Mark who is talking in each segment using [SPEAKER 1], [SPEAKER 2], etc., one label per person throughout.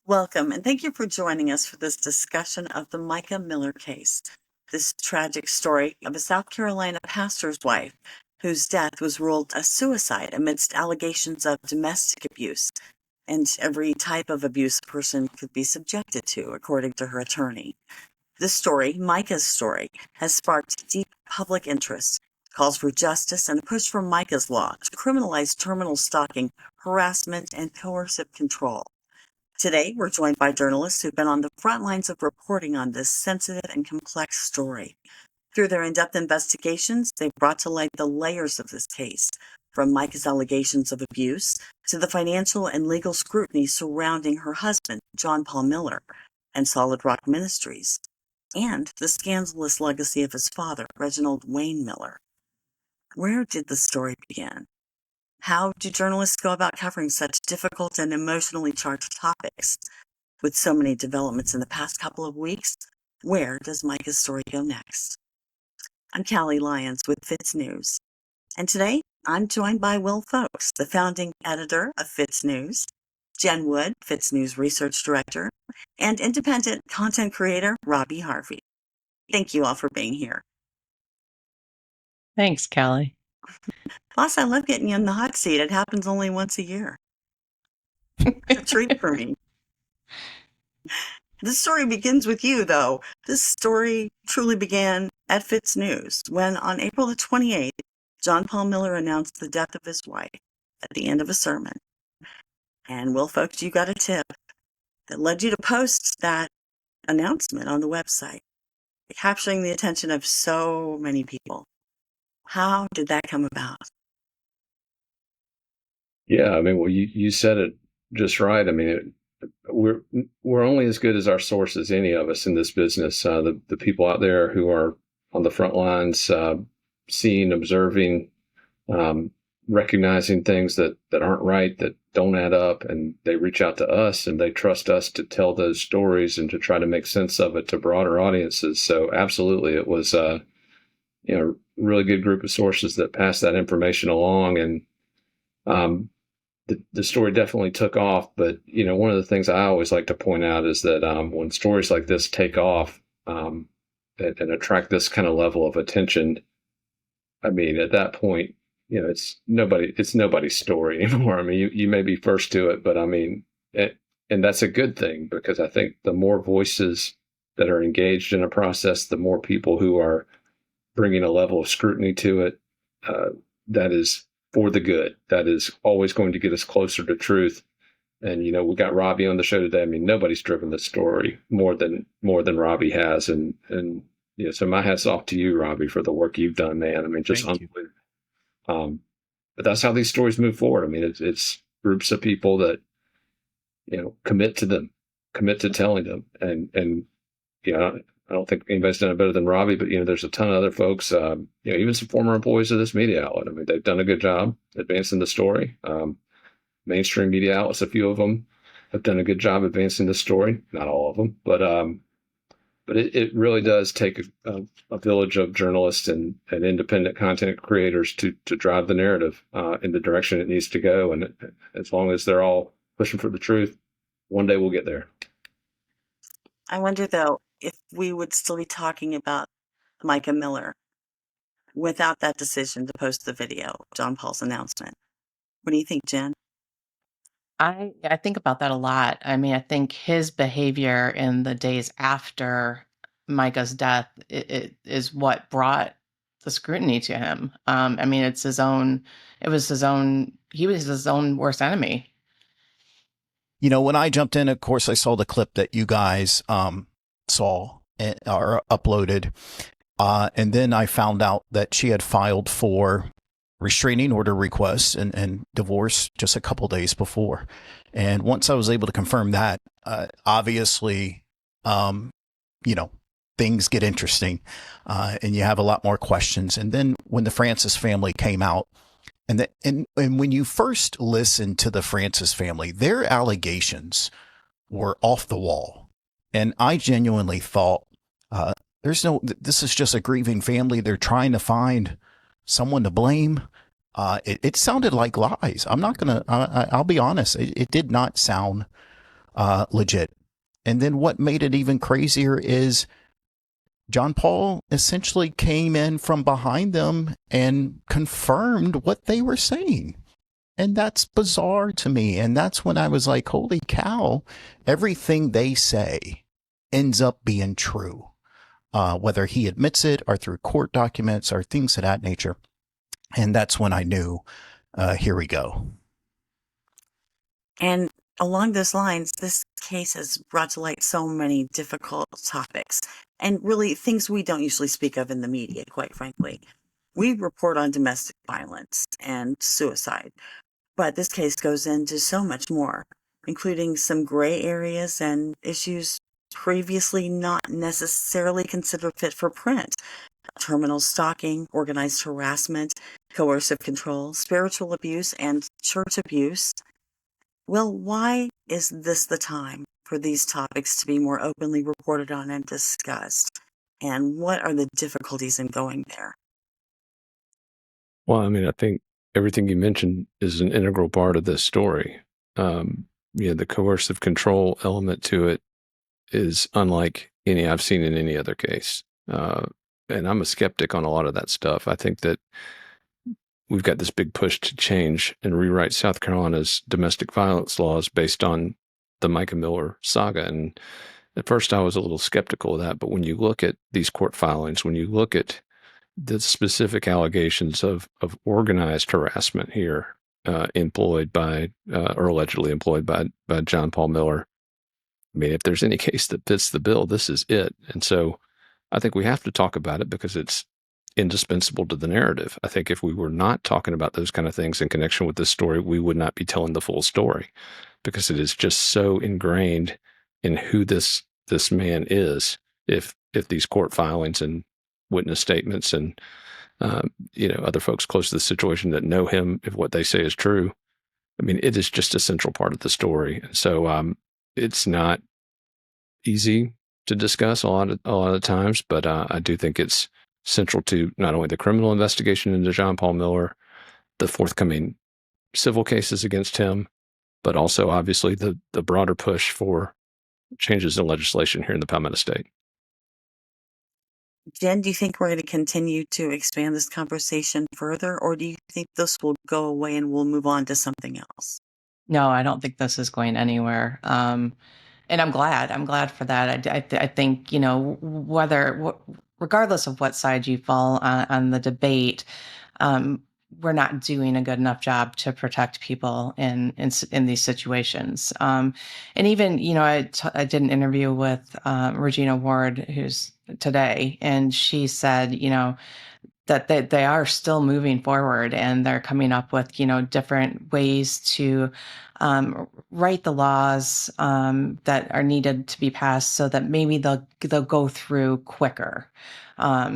[SPEAKER 1] Welcome, and thank you for joining us for this discussion of the Mica Miler case. This tragic story of a South Carolina pastor's wife whose death was ruled a suicide amidst allegations of domestic abuse and every type of abuse a person could be subjected to, according to her attorney. This story, Mica's story, has sparked deep public interest, calls for justice, and a push for Mica's law to criminalize terminal stalking, harassment, and coercive control. Today, we're joined by journalists who've been on the front lines of reporting on this sensitive and complex story. Through their in-depth investigations, they've brought to light the layers of this case, from Mica's allegations of abuse to the financial and legal scrutiny surrounding her husband, John Paul Miler, and Solid Rock Ministries, and the scandalous legacy of his father, Reginald Wayne Miler. Where did the story begin? How do journalists go about covering such difficult and emotionally charged topics? With so many developments in the past couple of weeks, where does Mica's story go next? I'm Callie Lyons with FITSNews, and today I'm joined by Will Folks, the founding editor of FITSNews, Jen Wood, FITSNews research director, and independent content creator Robbie Harvey. Thank you all for being here.
[SPEAKER 2] Thanks, Callie.
[SPEAKER 1] Boss, I love getting you in the hot seat. It happens only once a year. It's a treat for me. This story begins with you, though. This story truly began at FITSNews when, on April the 28th, John Paul Miler announced the death of his wife at the end of a sermon. And, Will Folks, you got a tip that led you to post that announcement on the website, capturing the attention of so many people. How did that come about?
[SPEAKER 3] Yeah, I mean, well, you said it just right. I mean, we're only as good as our sources, any of us in this business. The people out there who are on the front lines, seeing, observing, recognizing things that aren't right, that don't add up, and they reach out to us and they trust us to tell those stories and to try to make sense of it to broader audiences. So absolutely, it was really good group of sources that passed that information along, and the story definitely took off. But, one of the things I always like to point out is that when stories like this take off and attract this kind of level of attention, I mean, at that point, it's nobody's story anymore. I mean, you may be first to it, but I mean, and that's a good thing, because I think the more voices that are engaged in a process, the more people who are bringing a level of scrutiny to it, that is for the good. That is always going to get us closer to truth. And, we got Robbie on the show today. I mean, nobody's driven the story more than Robbie has. And so my hat's off to you, Robbie, for the work you've done, man. I mean, just unbelievable. But that's how these stories move forward. I mean, it's groups of people that, commit to telling them. And I don't think anybody's done it better than Robbie, but, there's a ton of other folks, even some former employees of this media outlet. I mean, they've done a good job advancing the story. Mainstream media outlets, a few of them have done a good job advancing the story. Not all of them, but it really does take a village of journalists and independent content creators to drive the narrative in the direction it needs to go. And as long as they're all pushing for the truth, one day we'll get there.
[SPEAKER 1] I wonder, though, if we would still be talking about Mica Miler without that decision to post the video, John Paul's announcement. What do you think, Jen?
[SPEAKER 2] I think about that a lot. I mean, I think his behavior in the days after Mica's death it is what brought the scrutiny to him. I mean, he was his own worst enemy.
[SPEAKER 4] When I jumped in, of course, I saw the clip that you guys saw or uploaded. And then I found out that she had filed for restraining order requests and divorce just a couple days before. And once I was able to confirm that, obviously, things get interesting and you have a lot more questions. And then when the Francis family came out, and when you first listen to the Francis family, their allegations were off the wall. And I genuinely thought, this is just a grieving family. They're trying to find someone to blame. It sounded like lies. I'll be honest. It did not sound legit. And then what made it even crazier is John Paul essentially came in from behind them and confirmed what they were saying. And that's bizarre to me. And that's when I was like, holy cow, everything they say ends up being true, whether he admits it or through court documents or things of that nature. And that's when I knew, here we go.
[SPEAKER 1] And along those lines, this case has brought to light so many difficult topics and really things we don't usually speak of in the media, quite frankly. We report on domestic violence and suicide, but this case goes into so much more, including some gray areas and issues previously not necessarily considered fit for print. Terminal stalking, organized harassment, coercive control, spiritual abuse, and church abuse. Well, why is this the time for these topics to be more openly reported on and discussed? And what are the difficulties in going there?
[SPEAKER 3] Well, I mean, I think everything you mentioned is an integral part of this story. The coercive control element to it is unlike any I've seen in any other case. And I'm a skeptic on a lot of that stuff. I think that we've got this big push to change and rewrite South Carolina's domestic violence laws based on the Mica Miler saga. And at first I was a little skeptical of that. But when you look at these court filings, when you look at the specific allegations of organized harassment here, employed by, or allegedly employed by John Paul Miller, I mean, if there's any case that fits the bill, this is it. And so I think we have to talk about it because it's indispensable to the narrative. I think if we were not talking about those kind of things in connection with this story, we would not be telling the full story because it is just so ingrained in who this man is. If these court filings and witness statements and other folks close to the situation that know him, if what they say is true, I mean, it is just a central part of the story. And so it's not easy to discuss a lot of times, but I do think it's central to not only the criminal investigation into John Paul Miller, the forthcoming civil cases against him, but also obviously the broader push for changes in legislation here in the Palmetto State.
[SPEAKER 1] Jen, do you think we're going to continue to expand this conversation further, or do you think this will go away and we'll move on to something else?
[SPEAKER 2] No, I don't think this is going anywhere. And I'm glad. I'm glad for that. I think, regardless of what side you fall on the debate, we're not doing a good enough job to protect people in these situations. And even, I did an interview with Regina Ward, who's today, and she said, that they are still moving forward and they're coming up with, different ways to write the laws that are needed to be passed so that maybe they'll go through quicker.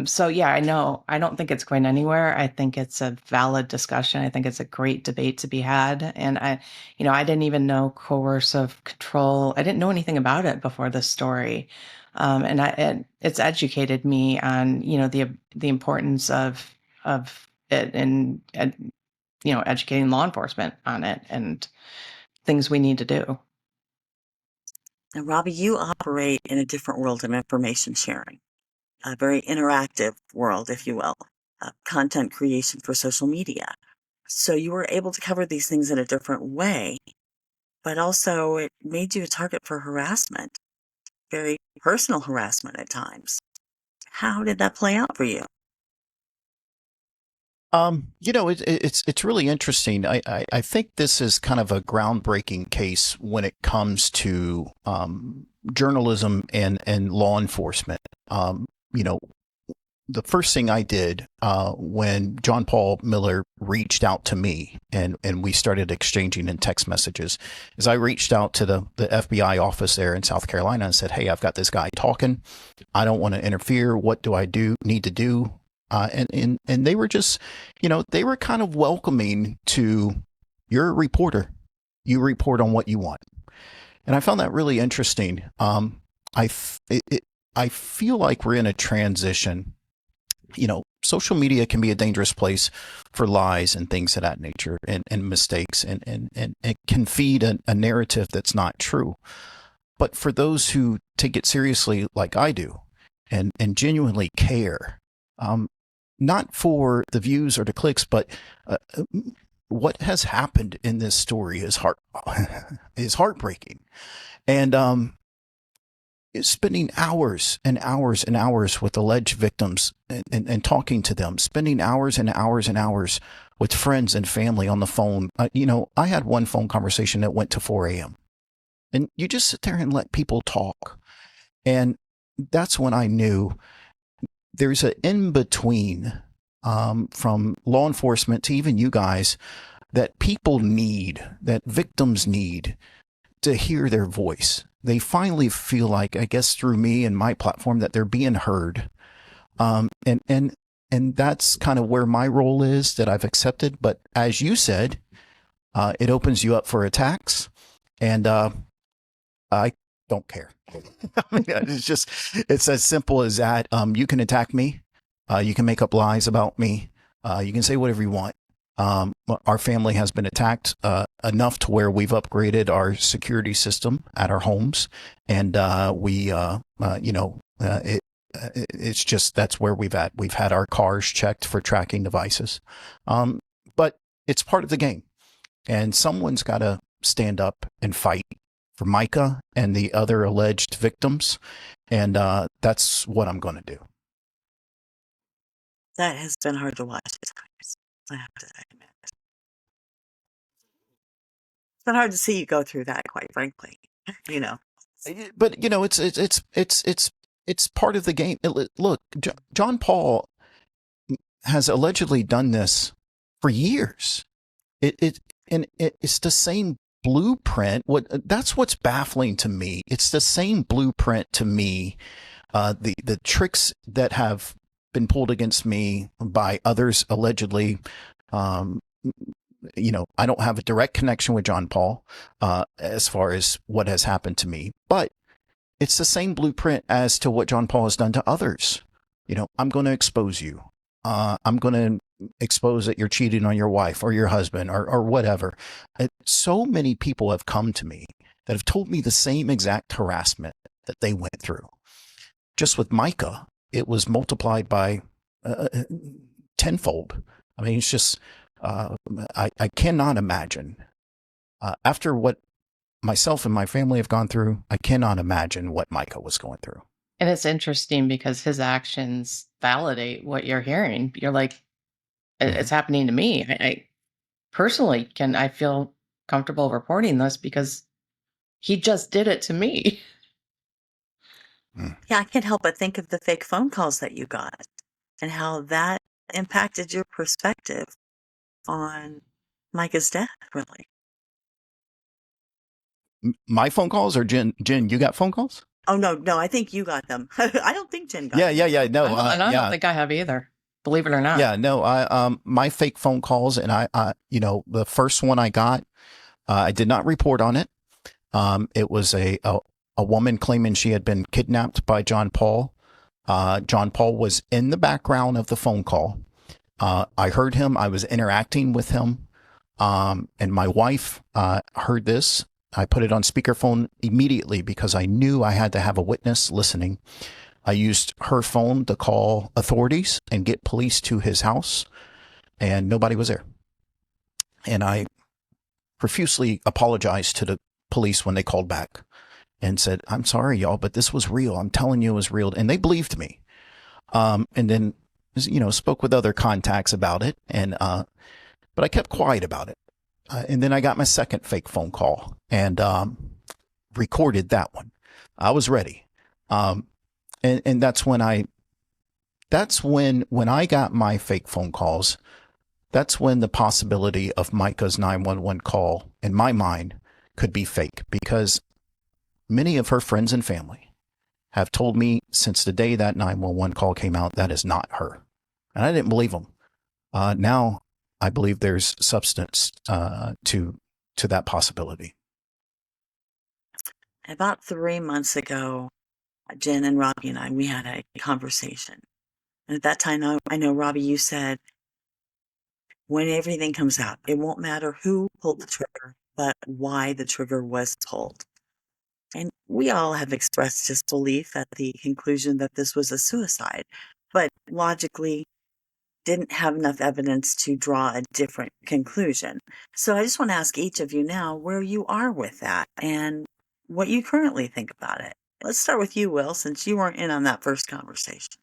[SPEAKER 2] So yeah, I don't think it's going anywhere. I think it's a valid discussion. I think it's a great debate to be had. And I didn't even know coercive control. I didn't know anything about it before this story. And it's educated me on, the importance of it and educating law enforcement on it and things we need to do.
[SPEAKER 1] Now, Robbie, you operate in a different world of information sharing, a very interactive world, if you will, content creation for social media. So you were able to cover these things in a different way, but also it made you a target for harassment, very personal harassment at times. How did that play out for you?
[SPEAKER 4] It's really interesting. I think this is kind of a groundbreaking case when it comes to journalism and law enforcement. The first thing I did when John Paul Miller reached out to me and we started exchanging in text messages is I reached out to the FBI office there in South Carolina and said, hey, I've got this guy talking. I don't want to interfere. What do I need to do? And they were just, they were kind of welcoming to, you're a reporter. You report on what you want. And I found that really interesting. I feel like we're in a transition social media can be a dangerous place for lies and things of that nature, and mistakes, and it can feed a narrative that's not true. But for those who take it seriously, like I do, and genuinely care, not for the views or the clicks, but what has happened in this story is heartbreaking. And spending hours and hours and hours with alleged victims, and talking to them, spending hours and hours and hours with friends and family on the phone. I had one phone conversation that went to 4 a.m. And you just sit there and let people talk. And that's when I knew there's an in-between, from law enforcement to even you guys, that victims need to hear their voice. They finally feel like, I guess through me and my platform, that they're being heard. And that's kind of where my role is, that I've accepted. But as you said, it opens you up for attacks. And I don't care. I mean, it's as simple as that. You can attack me. You can make up lies about me. You can say whatever you want. Our family has been attacked enough to where we've upgraded our security system at our homes, and it's just, that's where we've had our cars checked for tracking devices. But it's part of the game, and someone's got to stand up and fight for Mica and the other alleged victims, and that's what I'm going to do.
[SPEAKER 1] That has been hard to watch at times, I have to admit. It's been hard to see you go through that, quite frankly.
[SPEAKER 4] But it's part of the game. Look, John Paul has allegedly done this for years. It's the same blueprint. That's what's baffling to me. It's the same blueprint to me. The tricks that have been pulled against me by others allegedly. I don't have a direct connection with John Paul as far as what has happened to me, but it's the same blueprint as to what John Paul has done to others. I'm going to expose you. I'm going to expose that you're cheating on your wife or your husband or whatever. So many people have come to me that have told me the same exact harassment that they went through. Just with Mica, it was multiplied by tenfold. I mean, it's just, I cannot imagine, after what myself and my family have gone through, I cannot imagine what Mica was going through.
[SPEAKER 2] And it's interesting because his actions validate what you're hearing. You're like, it's happening to me. I personally I feel comfortable reporting this because he just did it to me.
[SPEAKER 1] Yeah, I can't help but think of the fake phone calls that you got and how that impacted your perspective on Micah's death, really.
[SPEAKER 4] My phone calls, or Jen, you got phone calls?
[SPEAKER 1] Oh, no, I think you got them. I don't think Jen got them.
[SPEAKER 4] Yeah. No,
[SPEAKER 2] I don't think I have either. Believe it or not.
[SPEAKER 4] Yeah, no, my fake phone calls, and I the first one I got, I did not report on it. It was a woman claiming she had been kidnapped by John Paul. John Paul was in the background of the phone call. I heard him. I was interacting with him. And my wife heard this. I put it on speakerphone immediately because I knew I had to have a witness listening. I used her phone to call authorities and get police to his house, and nobody was there. And I profusely apologized to the police when they called back and said, "I'm sorry, y'all, but this was real. I'm telling you it was real." And they believed me. And then, spoke with other contacts about it. And, but I kept quiet about it. And then I got my second fake phone call and, recorded that one. I was ready. And that's when when I got my fake phone calls, that's when the possibility of Mica's 911 call in my mind could be fake, because many of her friends and family have told me since the day that 911 call came out, that is not her. And I didn't believe them. Now I believe there's substance to that possibility.
[SPEAKER 1] About 3 months ago, Jen and Robbie and I, we had a conversation. And at that time, I know, Robbie, you said, when everything comes out, it won't matter who pulled the trigger, but why the trigger was pulled. And we all have expressed disbelief at the conclusion that this was a suicide, but logically didn't have enough evidence to draw a different conclusion. So I just want to ask each of you now where you are with that and what you currently think about it. Let's start with you, Will, since you weren't in on that first conversation.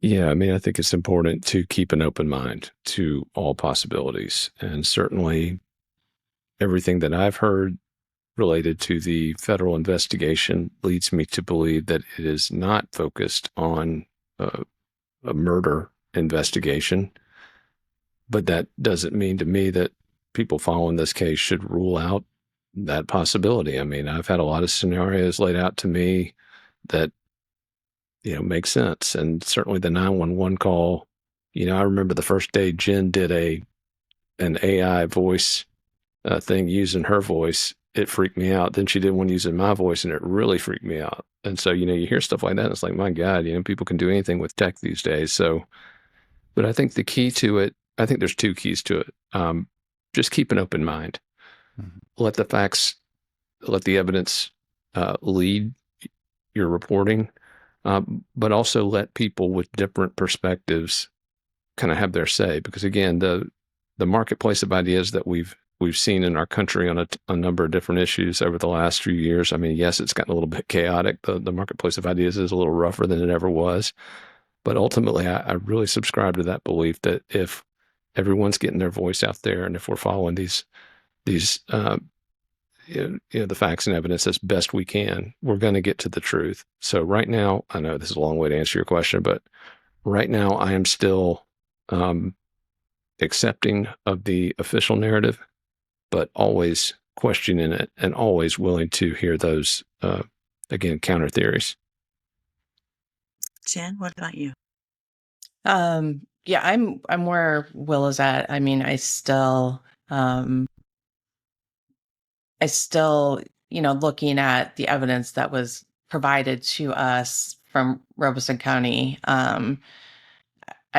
[SPEAKER 3] Yeah, I mean, I think it's important to keep an open mind to all possibilities. And certainly everything that I've heard related to the federal investigation leads me to believe that it is not focused on a murder investigation. But that doesn't mean to me that people following this case should rule out that possibility. I mean, I've had a lot of scenarios laid out to me that, make sense. And certainly the 911 call, I remember the first day Jen did an AI voice thing using her voice. It freaked me out. Then she did one using my voice, and it really freaked me out. And so, you hear stuff like that, and it's like, my God, people can do anything with tech these days. So, but I think the key to it, I think there's two keys to it. Just keep an open mind. Mm-hmm. Let the facts, let the evidence lead your reporting, but also let people with different perspectives kind of have their say. Because again, the marketplace of ideas that we've seen in our country on a number of different issues over the last few years. I mean, yes, it's gotten a little bit chaotic. The marketplace of ideas is a little rougher than it ever was. But ultimately, I really subscribe to that belief that if everyone's getting their voice out there, and if we're following these the facts and evidence as best we can, we're going to get to the truth. So right now, I know this is a long way to answer your question, but right now I am still accepting of the official narrative, but always questioning it and always willing to hear those, again, counter theories.
[SPEAKER 1] Jen, what about you?
[SPEAKER 2] Yeah, I'm where Will is at. I mean, I still, looking at the evidence that was provided to us from Robeson County, I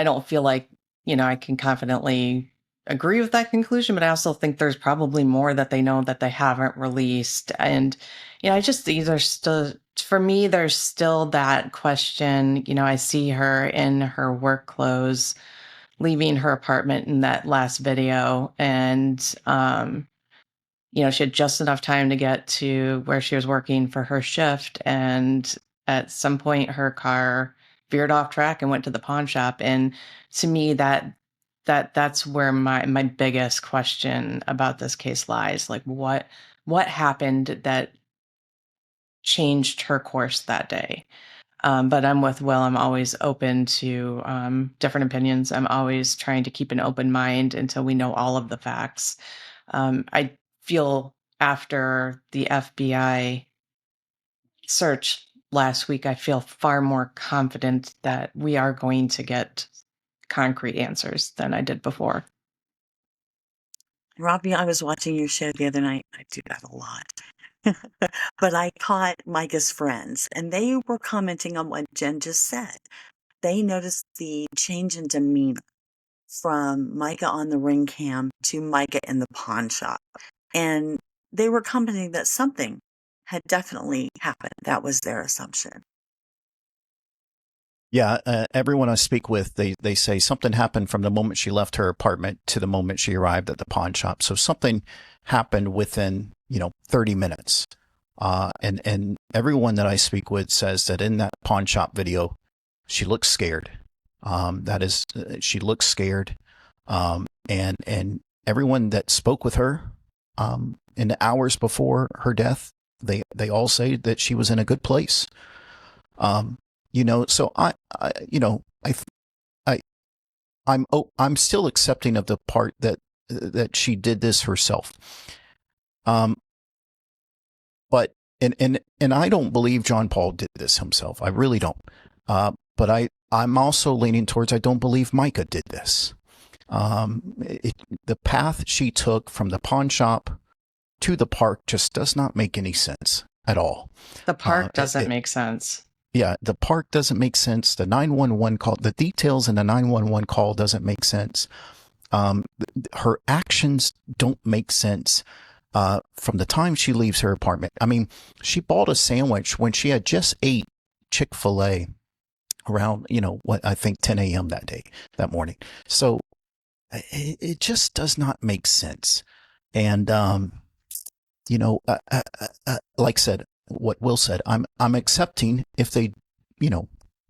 [SPEAKER 2] don't feel like, I can confidently agree with that conclusion, but I also think there's probably more that they know that they haven't released. And, I just think there's still, for me, there's still that question. I see her in her work clothes, leaving her apartment in that last video. And, she had just enough time to get to where she was working for her shift. And at some point, her car veered off track and went to the pawn shop. And to me, that's where my biggest question about this case lies. Like, what happened that changed her course that day? But I'm with Will. I'm always open to different opinions. I'm always trying to keep an open mind until we know all of the facts. I feel after the FBI search last week, I feel far more confident that we are going to get concrete answers than I did before.
[SPEAKER 1] Robbie, I was watching your show the other night. I do that a lot. But I caught Mica's friends, and they were commenting on what Jen just said. They noticed the change in demeanor from Mica on the ring cam to Mica in the pawn shop. And they were commenting that something had definitely happened. That was their assumption.
[SPEAKER 4] Yeah, everyone I speak with, they say something happened from the moment she left her apartment to the moment she arrived at the pawn shop. So something happened within, 30 minutes. And everyone that I speak with says that in that pawn shop video, she looks scared. She looks scared. And everyone that spoke with her in the hours before her death, they all say that she was in a good place. So I'm still accepting of the part that she did this herself. But I don't believe John Paul did this himself. I really don't. But I'm also leaning towards I don't believe Mica did this. The path she took from the pawn shop to the park just does not make any sense at all.
[SPEAKER 2] The park doesn't make sense.
[SPEAKER 4] Yeah, the park doesn't make sense. The 911 call, the details in the 911 call doesn't make sense. Her actions don't make sense from the time she leaves her apartment. I mean, she bought a sandwich when she had just ate Chick-fil-A around, what I think 10 a.m. that morning. So it just does not make sense. And, like I said, what Will said, I'm accepting if they,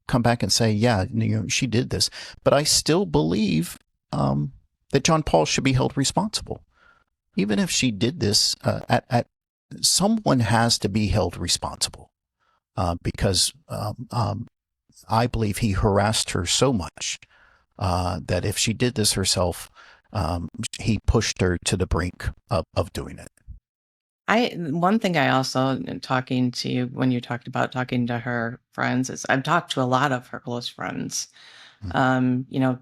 [SPEAKER 4] come back and say, yeah, she did this, but I still believe, that John Paul should be held responsible. Even if she did this, someone has to be held responsible, because I believe he harassed her so much that if she did this herself, he pushed her to the brink of doing it.
[SPEAKER 2] One thing I also, talking to you when you talked about talking to her friends, is I've talked to a lot of her close friends,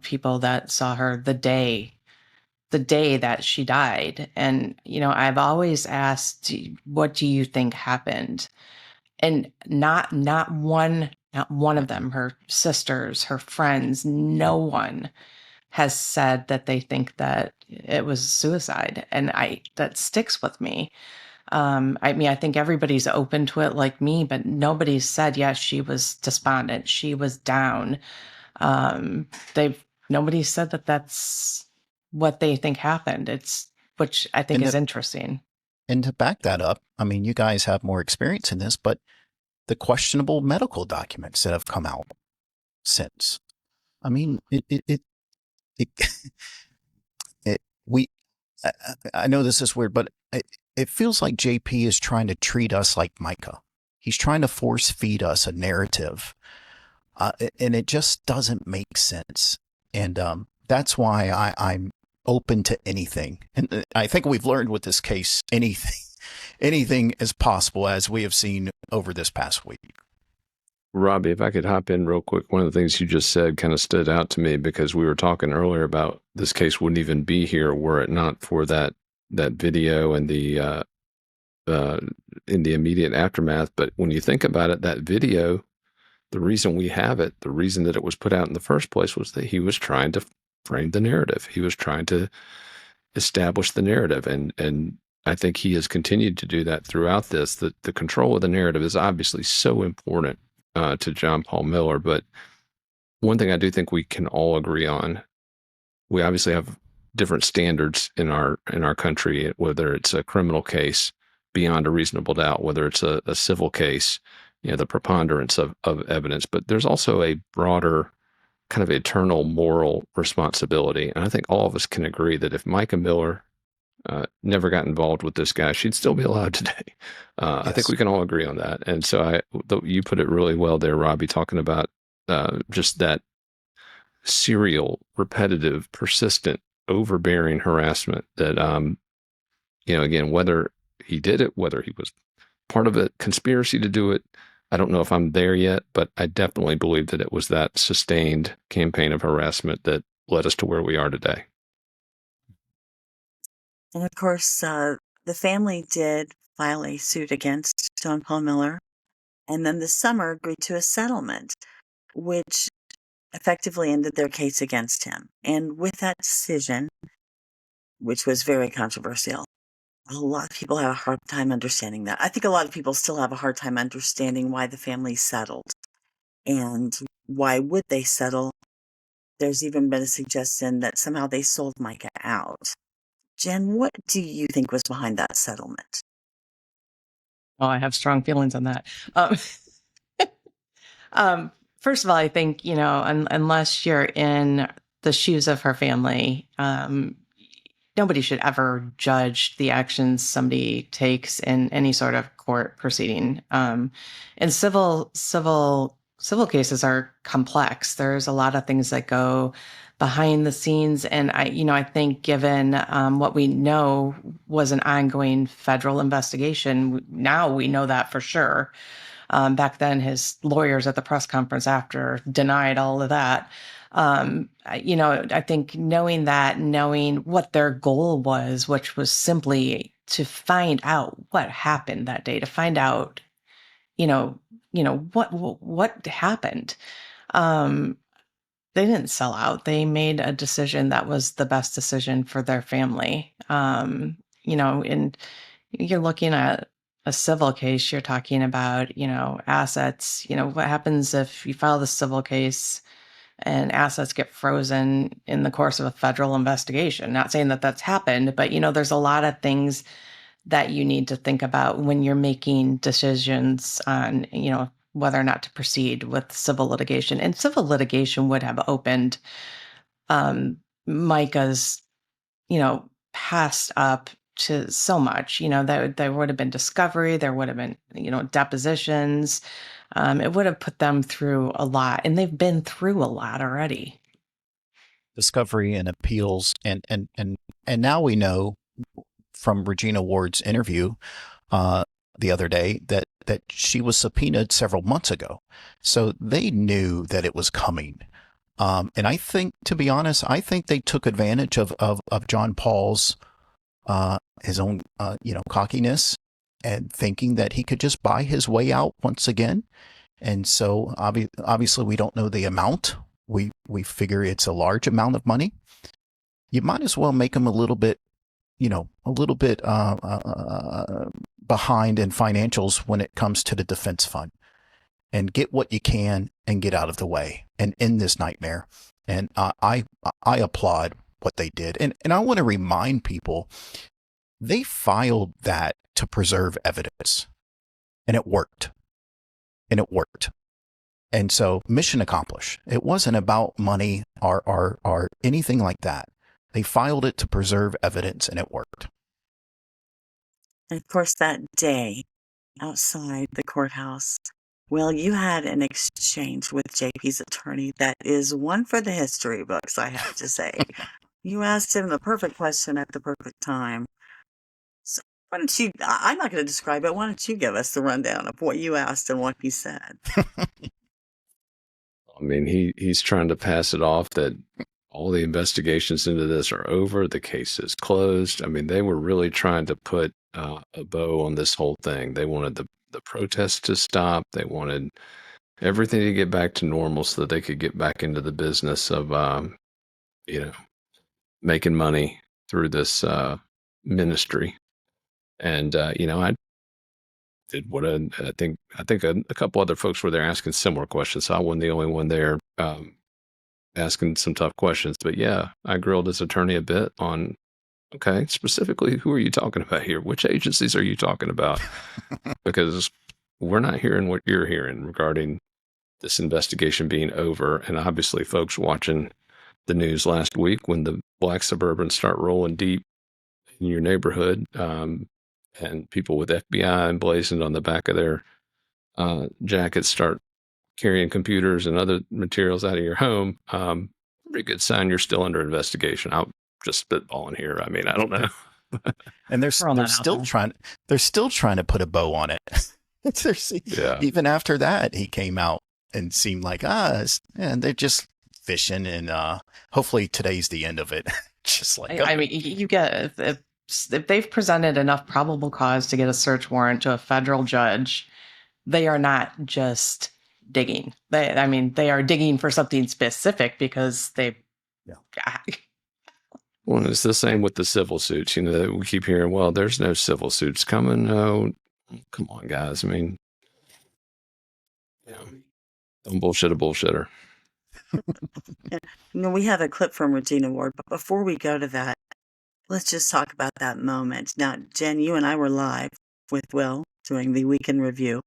[SPEAKER 2] people that saw her the day that she died. And, I've always asked, what do you think happened? And not one of them, her sisters, her friends, no one has said that they think that it was suicide. And that sticks with me. I think everybody's open to it like me, but nobody's said, yes, she was despondent. She was down. Nobody said that that's what they think happened. Which I think is interesting.
[SPEAKER 4] And to back that up, I mean, you guys have more experience in this, but the questionable medical documents that have come out since, I mean, I know this is weird, but it feels like JP is trying to treat us like Mica. He's trying to force feed us a narrative, and it just doesn't make sense. And that's why I'm open to anything. And I think we've learned with this case, anything is possible, as we have seen over this past week.
[SPEAKER 3] Robbie, if I could hop in real quick, one of the things you just said kind of stood out to me, because we were talking earlier about this case wouldn't even be here were it not for that video and the in the immediate aftermath. But when you think about it, that video, the reason we have it, the reason that it was put out in the first place, was that he was trying to frame the narrative. He was trying to establish the narrative, and I think he has continued to do that throughout this. The control of the narrative is obviously so important to John Paul Miller. But one thing I do think we can all agree on, we obviously have different standards in our country, whether it's a criminal case beyond a reasonable doubt, whether it's a civil case, the preponderance of evidence. But there's also a broader kind of eternal moral responsibility. And I think all of us can agree that if Mica Miler never got involved with this guy, she'd still be alive today. Yes. I think we can all agree on that. And so you put it really well there, Robbie, talking about just that serial, repetitive, persistent, overbearing harassment that, again, whether he did it, whether he was part of a conspiracy to do it, I don't know if I'm there yet, but I definitely believe that it was that sustained campaign of harassment that led us to where we are today.
[SPEAKER 1] And of course, the family did file a suit against John Paul Miller, and then this summer agreed to a settlement, which effectively ended their case against him. And with that decision, which was very controversial, a lot of people have a hard time understanding that. I think a lot of people still have a hard time understanding why the family settled. And why would they settle? There's even been a suggestion that somehow they sold Mica out. Jen, what do you think was behind that settlement?
[SPEAKER 2] Oh, I have strong feelings on that. First of all, I think, unless you're in the shoes of her family, nobody should ever judge the actions somebody takes in any sort of court proceeding. And civil cases are complex. There's a lot of things that go behind the scenes. And I think given what we know was an ongoing federal investigation, now we know that for sure. Back then, his lawyers at the press conference after denied all of that. I think knowing what their goal was, which was simply to find out what happened that day, to find out what happened. They didn't sell out. They made a decision that was the best decision for their family. And you're looking at a civil case, you're talking about, assets. What happens if you file the civil case and assets get frozen in the course of a federal investigation? Not saying that that's happened, but, there's a lot of things that you need to think about when you're making decisions on, whether or not to proceed with civil litigation. And civil litigation would have opened Mica's, past up to so much. There would have been discovery, there would have been, depositions. It would have put them through a lot, and they've been through a lot already.
[SPEAKER 4] Discovery and appeals, and now we know from Regina Ward's interview the other day that she was subpoenaed several months ago. So they knew that it was coming. And I think, to be honest, I think they took advantage of John Paul's, his own, cockiness and thinking that he could just buy his way out once again. And so obviously we don't know the amount. We figure it's a large amount of money. You might as well make him a little bit behind in financials when it comes to the defense fund, and get what you can and get out of the way and end this nightmare. And I applaud what they did. And I want to remind people, they filed that to preserve evidence, and it worked. And so mission accomplished. It wasn't about money or anything like that. They filed it to preserve evidence, and it worked.
[SPEAKER 1] And of course, that day outside the courthouse, well, you had an exchange with JP's attorney that is one for the history books, I have to say. You asked him the perfect question at the perfect time. So why don't you, I'm not going to describe it. Why don't you give us the rundown of what you asked and what he said?
[SPEAKER 3] I mean, he's trying to pass it off that all the investigations into this are over. The case is closed. I mean, they were really trying to put a bow on this whole thing. They wanted the protests to stop. They wanted everything to get back to normal so that they could get back into the business of, making money through this ministry. And, I did what I think a couple other folks were there asking similar questions. So I wasn't the only one there asking some tough questions. But yeah, I grilled his attorney a bit on, okay, specifically, who are you talking about here? Which agencies are you talking about? Because we're not hearing what you're hearing regarding this investigation being over. And obviously, folks watching the news last week, when the black Suburbans start rolling deep in your neighborhood, and people with FBI emblazoned on the back of their jackets start carrying computers and other materials out of your home, pretty good sign you're still under investigation. I'm just spitballing here. I mean, I don't know.
[SPEAKER 4] And they're still trying to put a bow on it.
[SPEAKER 3] Yeah.
[SPEAKER 4] Even after that, he came out and seemed like, and they're just fishing, and hopefully today's the end of it. Just like,
[SPEAKER 2] I mean, you get, if they've presented enough probable cause to get a search warrant to a federal judge, they are not just digging. They are digging for something specific because they.
[SPEAKER 4] Yeah.
[SPEAKER 3] Well, it's the same with the civil suits. We keep hearing, well, there's no civil suits coming. No, come on, guys. I mean, don't bullshit a bullshitter.
[SPEAKER 1] We have a clip from Regina Ward, but before we go to that, let's just talk about that moment. Now, Jen, you and I were live with Will doing the weekend review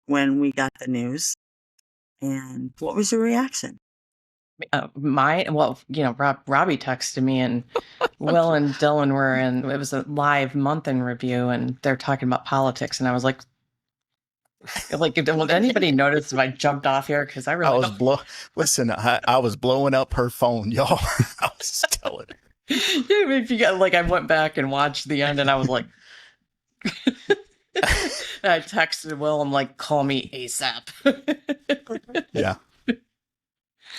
[SPEAKER 1] when we got the news. And what was your reaction?
[SPEAKER 2] Robbie texted me, and Will and Dylan were in, it was a live month in review, and they're talking about politics. And I was like, will anybody notice if I jumped off here? Because I really
[SPEAKER 4] listen, I was blowing up her phone, y'all. I was telling her.
[SPEAKER 2] If you get, I went back and watched the end, and I was like, I texted Will, I'm like, call me ASAP.
[SPEAKER 4] Yeah.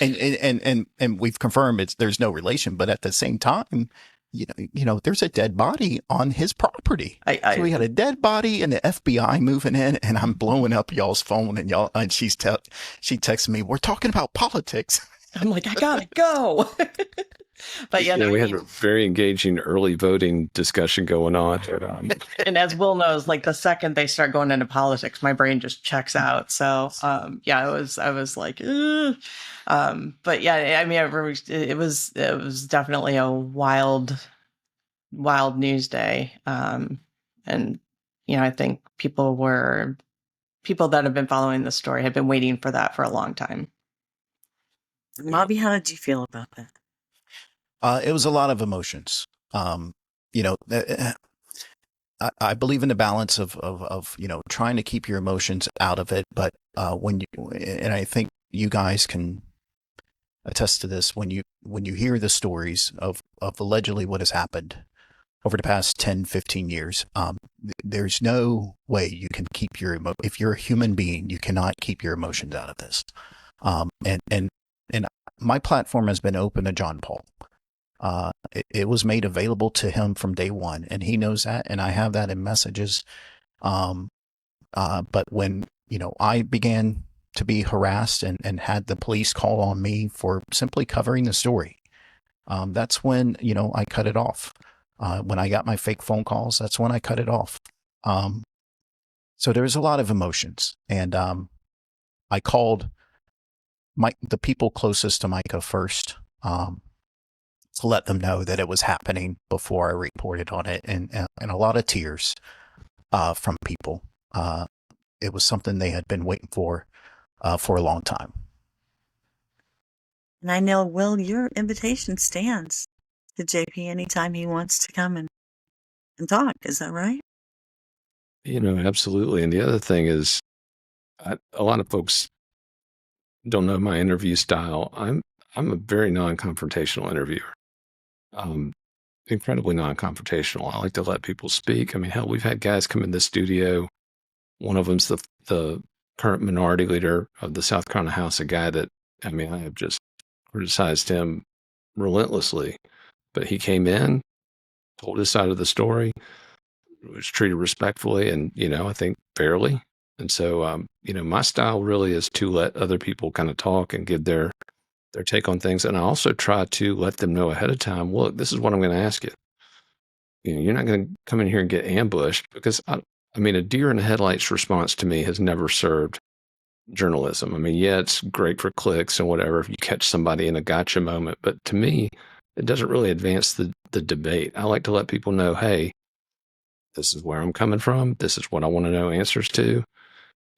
[SPEAKER 4] And we've confirmed there's no relation, but at the same time, there's a dead body on his property. So we had a dead body and the FBI moving in, and I'm blowing up y'all's phone, and she texts me, "We're talking about politics."
[SPEAKER 2] I'm like, I gotta go. But yeah,
[SPEAKER 3] we had a very engaging early voting discussion going on.
[SPEAKER 2] And as Will knows, like the second they start going into politics, my brain just checks out. So I was like, ugh. But yeah, I mean, it was definitely a wild news day. And I think people that have been following the story have been waiting for that for a long time.
[SPEAKER 1] Robbie, how did you feel about that?
[SPEAKER 4] It was a lot of emotions. I believe in the balance of trying to keep your emotions out of it, but and I think you guys can attest to this, when you hear the stories of allegedly what has happened over the past 10, 15 years, there's no way you can keep if you're a human being, you cannot keep your emotions out of this. And my platform has been open to John Paul. It was made available to him from day one, and he knows that, and I have that in messages. But when, I began to be harassed and had the police call on me for simply covering the story, that's when, I cut it off. When I got my fake phone calls, that's when I cut it off. So there's a lot of emotions, and I called the people closest to Mica first, to let them know that it was happening before I reported on it, and a lot of tears from people. It was something they had been waiting for a long time.
[SPEAKER 1] And I know, Will, your invitation stands to JP anytime he wants to come and talk. Is that right?
[SPEAKER 3] Absolutely. And the other thing is, a lot of folks don't know my interview style. I'm a very non-confrontational interviewer. Incredibly non-confrontational. I like to let people speak. I mean, hell, we've had guys come in the studio. One of them's the current minority leader of the South Carolina House, a guy that, I have just criticized him relentlessly. But he came in, told his side of the story, was treated respectfully and, I think fairly. And so, my style really is to let other people kind of talk and give their take on things. And I also try to let them know ahead of time, look, this is what I'm going to ask you. You're not going to come in here and get ambushed, because a deer in the headlights response to me has never served journalism. Yeah, it's great for clicks and whatever if you catch somebody in a gotcha moment, but to me, it doesn't really advance the debate. I like to let people know, hey, this is where I'm coming from. This is what I want to know answers to.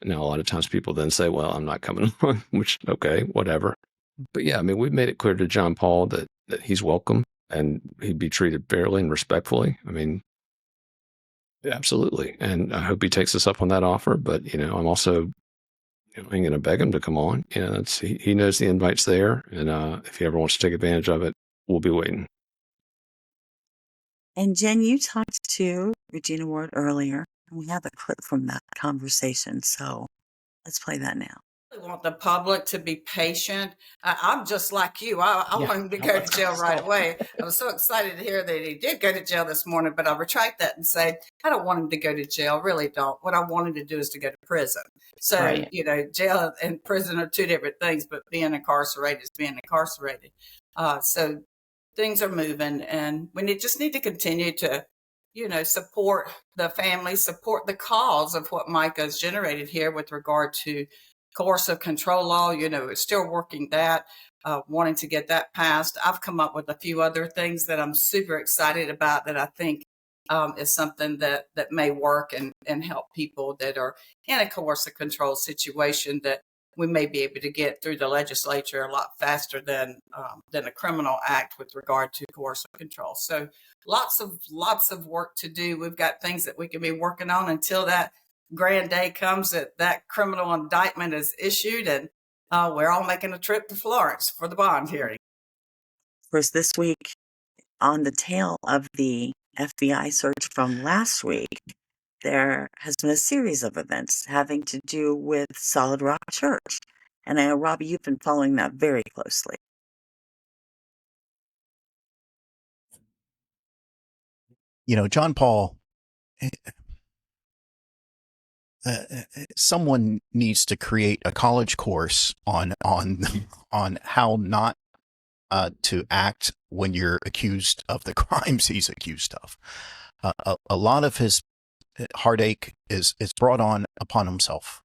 [SPEAKER 3] Now, a lot of times people then say, well, I'm not coming on, which, okay, whatever. But yeah, we've made it clear to John Paul that he's welcome and he'd be treated fairly and respectfully. Absolutely. And I hope he takes us up on that offer. But, I'm also, I'm going to beg him to come on. He knows the invite's there. And if he ever wants to take advantage of it, we'll be waiting.
[SPEAKER 1] And Jen, you talked to Regina Ward earlier, and we have a clip from that conversation. So let's play that now.
[SPEAKER 5] I want the public to be patient. I'm just like you. I want him to go to jail right away. I was so excited to hear that he did go to jail this morning, but I'll retract that and say, I don't want him to go to jail. Really don't. What I want him to do is to go to prison. So,
[SPEAKER 2] Right.
[SPEAKER 5] Jail and prison are two different things, but being incarcerated is being incarcerated. So things are moving, and we just need to continue to, support the family, support the cause of what Mica has generated here with regard to coercive control law. It's still working that, wanting to get that passed. I've come up with a few other things that I'm super excited about that I think is something that may work and help people that are in a coercive control situation, that we may be able to get through the legislature a lot faster than a criminal act with regard to coercive control. So lots of work to do. We've got things that we can be working on until that grand day comes that criminal indictment is issued, and we're all making a trip to Florence for the bond hearing.
[SPEAKER 1] Of course, this week, on the tail of the FBI search from last week, there has been a series of events having to do with Solid Rock Church. And I know, Robbie, you've been following that very closely.
[SPEAKER 4] John Paul, someone needs to create a college course on on how not to act when you're accused of the crimes he's accused of. A lot of his heartache is brought on upon himself,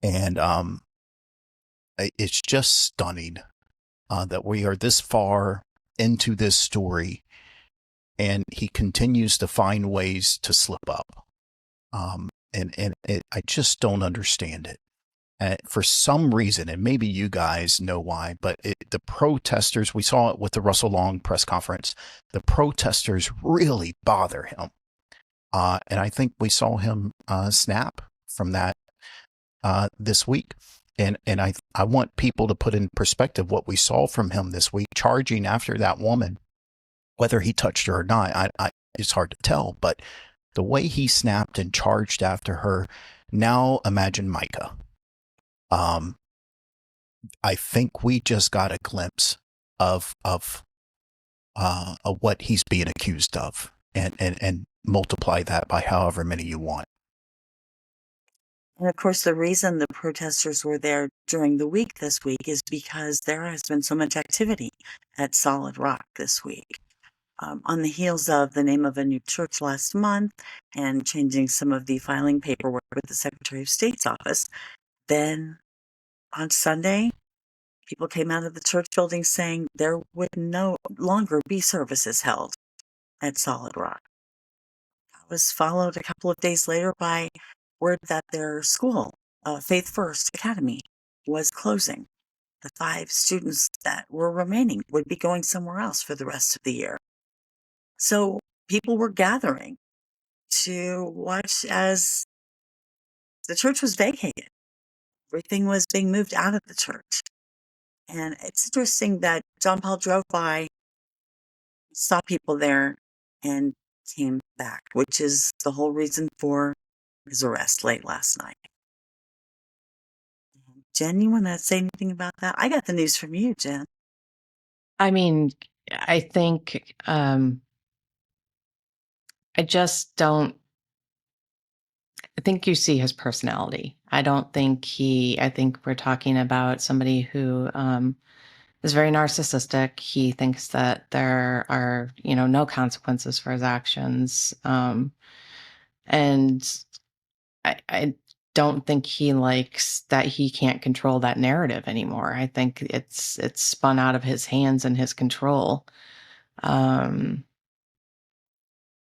[SPEAKER 4] and it's just stunning that we are this far into this story, and he continues to find ways to slip up. I just don't understand it. For some reason, and maybe you guys know why, but the protesters, we saw it with the Russell Long press conference, the protesters really bother him. And I think we saw him snap from that this week. And I want people to put in perspective what we saw from him this week, charging after that woman, whether he touched her or not. It's hard to tell, but the way he snapped and charged after her, now imagine Mica. I think we just got a glimpse of what he's being accused of, and multiply that by however many you want.
[SPEAKER 1] And of course, the reason the protesters were there during the week this week is because there has been so much activity at Solid Rock this week. On the heels of the name of a new church last month and changing some of the filing paperwork with the Secretary of State's office, then on Sunday, people came out of the church building saying there would no longer be services held at Solid Rock. That was followed a couple of days later by word that their school, Faith First Academy, was closing. The 5 students that were remaining would be going somewhere else for the rest of the year. So people were gathering to watch as the church was vacated. Everything was being moved out of the church. And it's interesting that John Paul drove by, saw people there, and came back, which is the whole reason for his arrest late last night. Jen, you want to say anything about that? I got the news from you, Jen.
[SPEAKER 2] I mean, I think I just don't. I think you see his personality. I think we're talking about somebody who is very narcissistic. He thinks that there are, no consequences for his actions. And I don't think he likes that he can't control that narrative anymore. I think it's spun out of his hands and his control.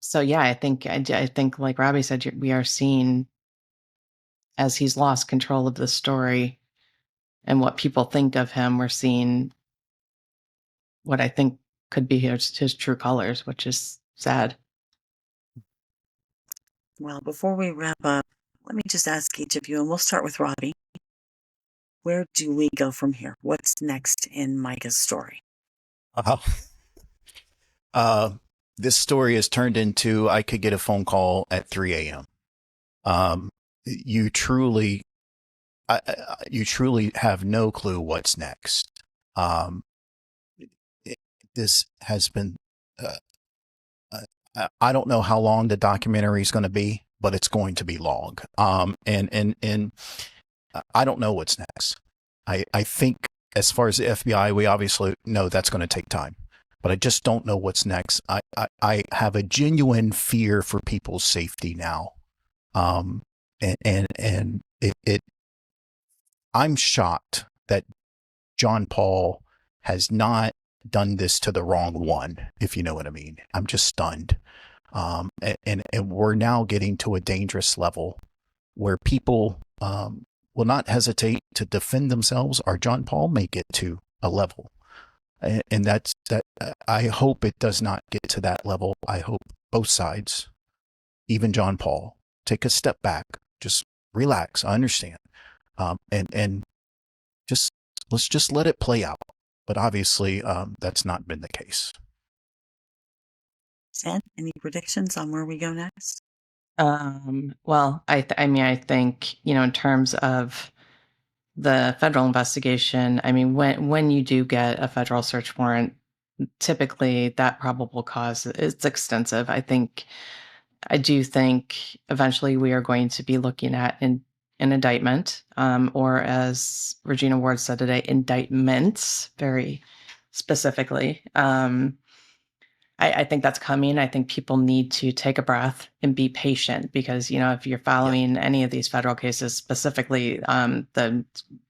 [SPEAKER 2] So yeah, I think like Robbie said, we are seeing, as he's lost control of the story and what people think of him, we're seeing what I think could be his true colors, which is sad.
[SPEAKER 1] Well, before we wrap up, let me just ask each of you, and we'll start with Robbie. Where do we go from here? What's next in Mica's story?
[SPEAKER 4] This story has turned into, I could get a phone call at 3 a.m. You truly have no clue what's next. This has been, I don't know how long the documentary is going to be, but it's going to be long. And I don't know what's next. I think as far as the FBI, we obviously know that's going to take time, but I just don't know what's next. I have a genuine fear for people's safety now. I'm shocked that John Paul has not done this to the wrong one, if you know what I mean. I'm just stunned. And we're now getting to a dangerous level where people will not hesitate to defend themselves, or John Paul may get to a level. And that's that. I hope it does not get to that level. I hope both sides, even John Paul, take a step back, just relax. I understand. And let's just let it play out. But obviously, that's not been the case.
[SPEAKER 1] Jen, any predictions on where we go next?
[SPEAKER 2] Well, I think, in terms of the federal investigation, I mean, when you do get a federal search warrant, typically that probable cause is extensive. I do think eventually we are going to be looking at an indictment, or as Regina Ward said today, indictments, very specifically. I think that's coming. I think people need to take a breath and be patient because, if you're following any of these federal cases, specifically the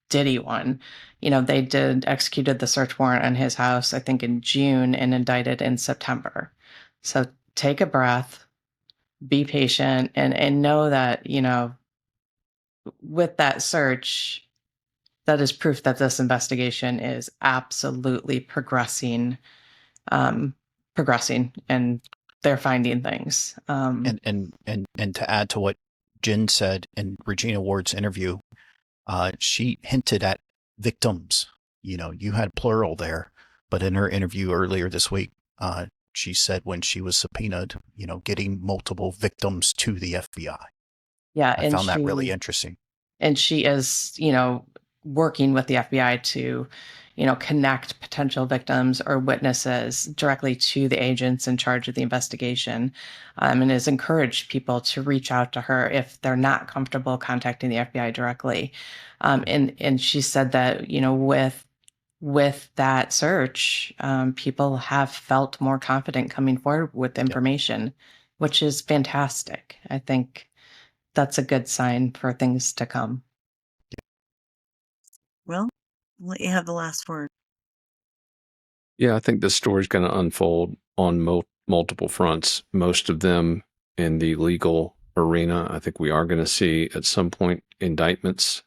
[SPEAKER 2] Diddy one, they executed the search warrant on his house, I think in June, and indicted in September. So take a breath, be patient, and know that, with that search, that is proof that this investigation is absolutely progressing, and they're finding things.
[SPEAKER 4] And to add to what Jen said in Regina Ward's interview, she hinted at victims. You had plural there, but in her interview earlier this week, she said when she was subpoenaed, getting multiple victims to the FBI.
[SPEAKER 2] Yeah,
[SPEAKER 4] I found that really interesting.
[SPEAKER 2] And she is, working with the FBI to, connect potential victims or witnesses directly to the agents in charge of the investigation, and has encouraged people to reach out to her if they're not comfortable contacting the FBI directly. And she said that, with that search, people have felt more confident coming forward with information, which is fantastic. I think that's a good sign for things to come.
[SPEAKER 1] Well, I'll let you have the last word.
[SPEAKER 3] Yeah, I think this story is going to unfold on multiple fronts, most of them in the legal arena. I think we are going to see at some point indictments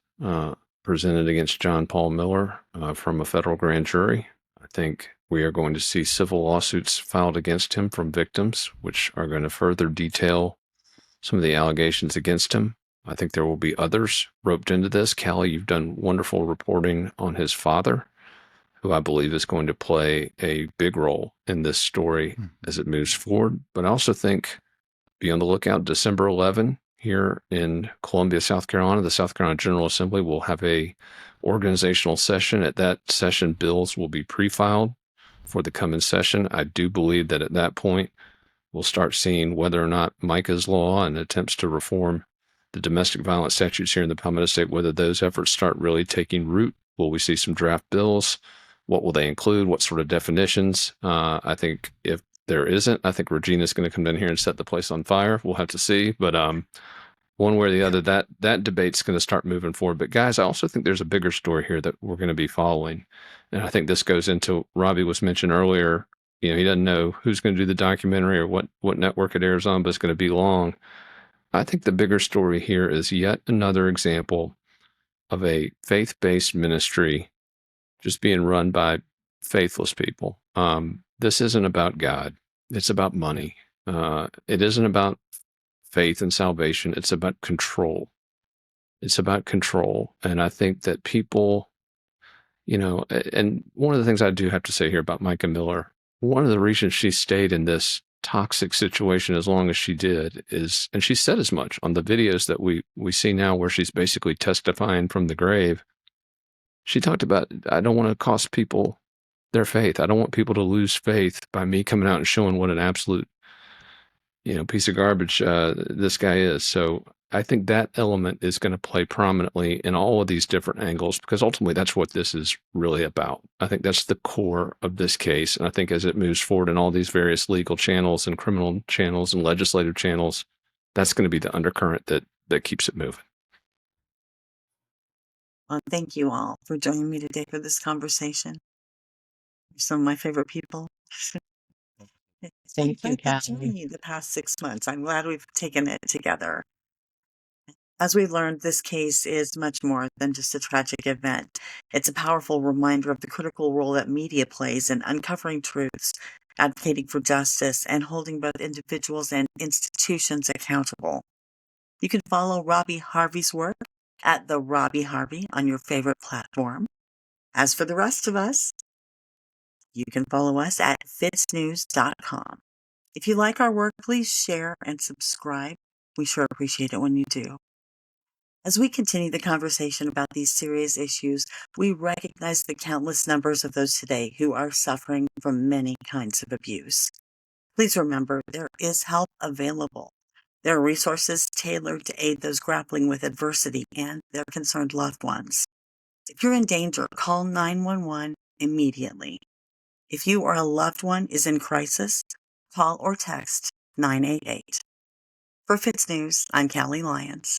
[SPEAKER 3] presented against John Paul Miller from a federal grand jury. I think we are going to see civil lawsuits filed against him from victims, which are going to further detail some of the allegations against him. I think there will be others roped into this. Callie, you've done wonderful reporting on his father, who I believe is going to play a big role in this story as it moves forward. But I also think be on the lookout. December 11 here in Columbia, South Carolina, the South Carolina General Assembly will have a organizational session. At that session, bills will be pre-filed for the coming session. I do believe that at that point, we'll start seeing whether or not Mica's law and attempts to reform the domestic violence statutes here in the Palmetto State, whether those efforts start really taking root. Will we see some draft bills? What will they include? What sort of definitions? I think if there isn't, I think Regina's going to come in here and set the place on fire. We'll have to see. But one way or the other, that debate's going to start moving forward. But guys, I also think there's a bigger story here that we're going to be following. And I think this goes into, Robbie was mentioned earlier, he doesn't know who's going to do the documentary or what network it airs on, but it's going to be long. I think the bigger story here is yet another example of a faith-based ministry just being run by faithless people. This isn't about God. It's about money. It isn't about faith and salvation. It's about control. It's about control. And I think that people, and one of the things I do have to say here about Mica Miler, one of the reasons she stayed in this toxic situation as long as she did is, and she said as much on the videos that we see now where she's basically testifying from the grave. She talked about, I don't want to cost people their faith. I don't want people to lose faith by me coming out and showing what an absolute, piece of garbage this guy is. So I think that element is going to play prominently in all of these different angles, because ultimately that's what this is really about. I think that's the core of this case. And I think as it moves forward in all these various legal channels and criminal channels and legislative channels, that's going to be the undercurrent that keeps it moving.
[SPEAKER 1] Well, thank you all for joining me today for this conversation. You're some of my favorite people.
[SPEAKER 2] Thank you,
[SPEAKER 1] Quite the
[SPEAKER 2] Callie.
[SPEAKER 1] journey the past 6 months. I'm glad we've taken it together. As we've learned, this case is much more than just a tragic event. It's a powerful reminder of the critical role that media plays in uncovering truths, advocating for justice, and holding both individuals and institutions accountable. You can follow Robbie Harvey's work at the Robbie Harvey on your favorite platform. As for the rest of us, you can follow us at FITSNews.com. If you like our work, please share and subscribe. We sure appreciate it when you do. As we continue the conversation about these serious issues, we recognize the countless numbers of those today who are suffering from many kinds of abuse. Please remember, there is help available. There are resources tailored to aid those grappling with adversity and their concerned loved ones. If you're in danger, call 911 immediately. If you or a loved one is in crisis, call or text 988. For FITSNews, I'm Callie Lyons.